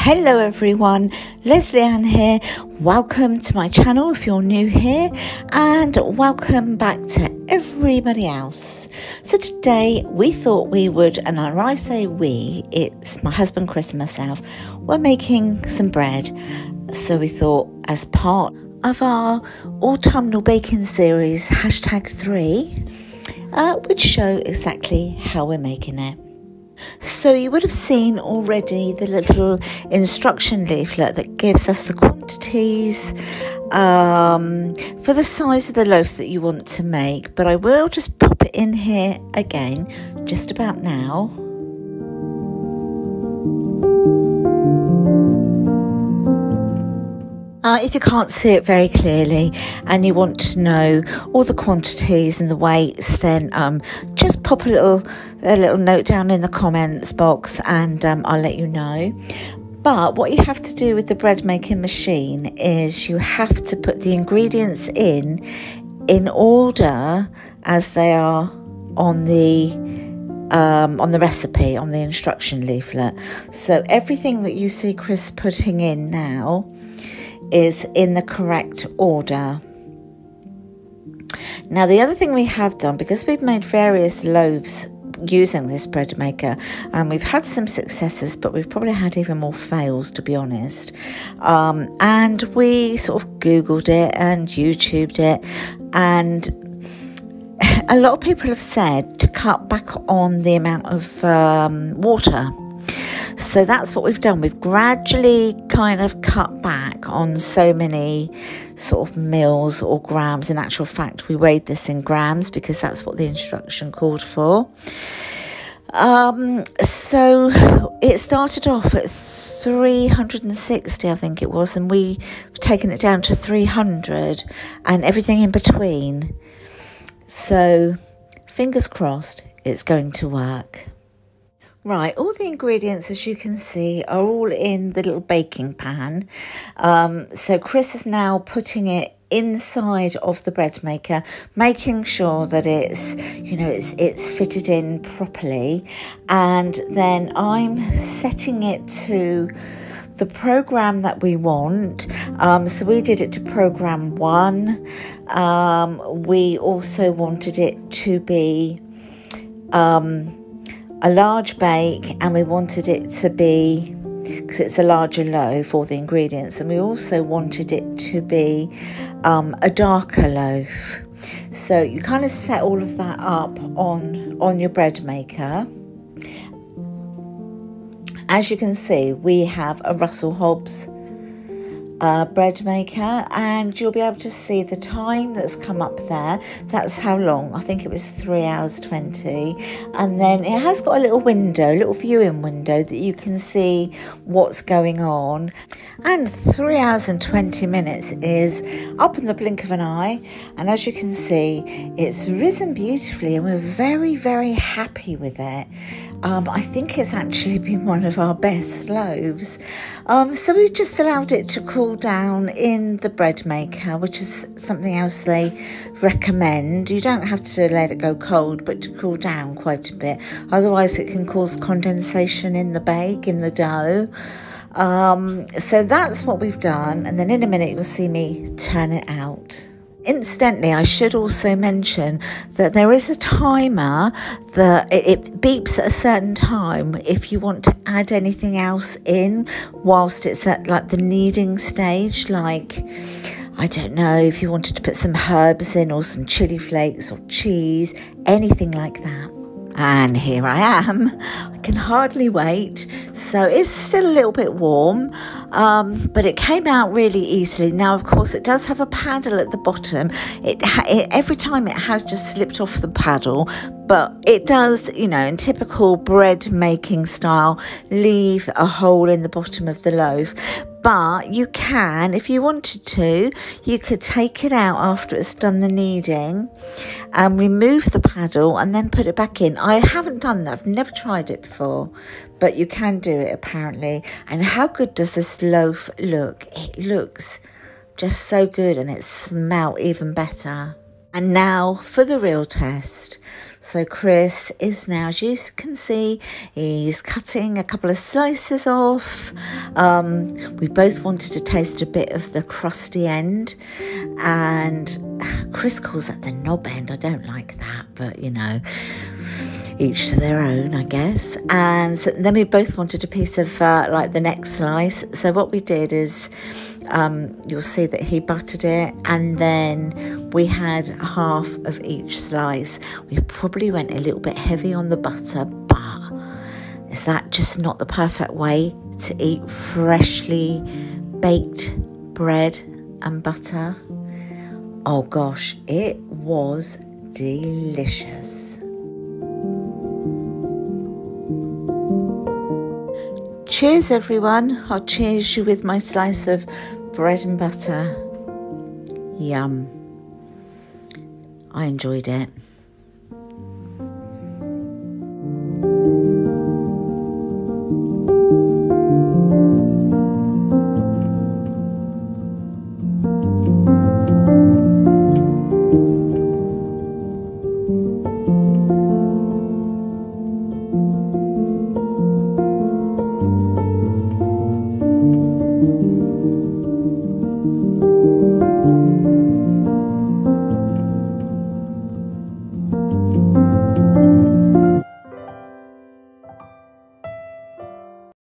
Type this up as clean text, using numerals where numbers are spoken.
Hello everyone, Lesleyanne here. Welcome to my channel if you're new here, and welcome back to everybody else. So today we thought we would, and when I say we, it's my husband Chris and myself, we're making some bread. So we thought, as part of our autumnal baking series #3, we'd show exactly how we're making it. So you would have seen already the little instruction leaflet that gives us the quantities for the size of the loaf that you want to make, but I will just pop it in here again just about now. If you can't see it very clearly and you want to know all the quantities and the weights, then just pop a little note down in the comments box and I'll let you know. But what you have to do with the bread making machine is you have to put the ingredients in order as they are on the recipe, on the instruction leaflet. So everything that you see Chris putting in now is in the correct order. Now the other thing we have done, because we've made various loaves using this bread maker, and we've had some successes, but we've probably had even more fails, to be honest, and we sort of googled it and YouTubed it, and a lot of people have said to cut back on the amount of water. So that's what we've done. We've gradually kind of cut back on so many sort of mils or grams. In actual fact, we weighed this in grams because that's what the instruction called for. So it started off at 360, I think it was, and we've taken it down to 300 and everything in between. So fingers crossed it's going to work. Right, all the ingredients, as you can see, are all in the little baking pan. So Chris is now putting it inside of the bread maker, making sure that it's, it's fitted in properly. And then I'm setting it to the program that we want. So we did it to program 1. We also wanted it to be a large bake, and we wanted it to be, because it's a larger loaf, all the ingredients, and we also wanted it to be a darker loaf. So you kind of set all of that up on your bread maker. As you can see, we have a Russell Hobbs bread maker, and you'll be able to see the time that's come up there. That's how long. I think it was 3 hours 20, and then it has got a little window, little viewing window, that you can see what's going on. And 3 hours and 20 minutes is up in the blink of an eye, and as you can see, it's risen beautifully, and we're very, very happy with it. I think it's actually been one of our best loaves. So we've just allowed it to cool down in the bread maker, which is something else they recommend. You don't have to let it go cold, but to cool down quite a bit. Otherwise it can cause condensation in the bake, in the dough. So that's what we've done. And then in a minute you'll see me turn it out. Incidentally, I should also mention that there is a timer that it beeps at a certain time if you want to add anything else in whilst it's at like the kneading stage, like, I don't know, if you wanted to put some herbs in or some chili flakes or cheese, anything like that. And here I am. I can hardly wait. So it's still a little bit warm. but it came out really easily. Now, of course, it does have a paddle at the bottom. Every time it has just slipped off the paddle, but it does, you know, in typical bread making style, leave a hole in the bottom of the loaf. But you can, if you wanted to, you could take it out after it's done the kneading and remove the paddle and then put it back in. I haven't done that. I've never tried it before, but you can do it apparently. And how good does this loaf look? It looks just so good, and it smells even better. And now for the real test. So Chris is now, as you can see, he's cutting a couple of slices off. We both wanted to taste a bit of the crusty end, and Chris calls that the knob end. I don't like that, but you know, each to their own, I guess. And so then we both wanted a piece of like the next slice. So what we did is, you'll see that he buttered it, and then we had half of each slice. We probably went a little bit heavy on the butter, but is that just not the perfect way to eat freshly baked bread and butter? Oh gosh, it was delicious. Cheers everyone. I'll cheers you with my slice of bread and butter. Yum. I enjoyed it.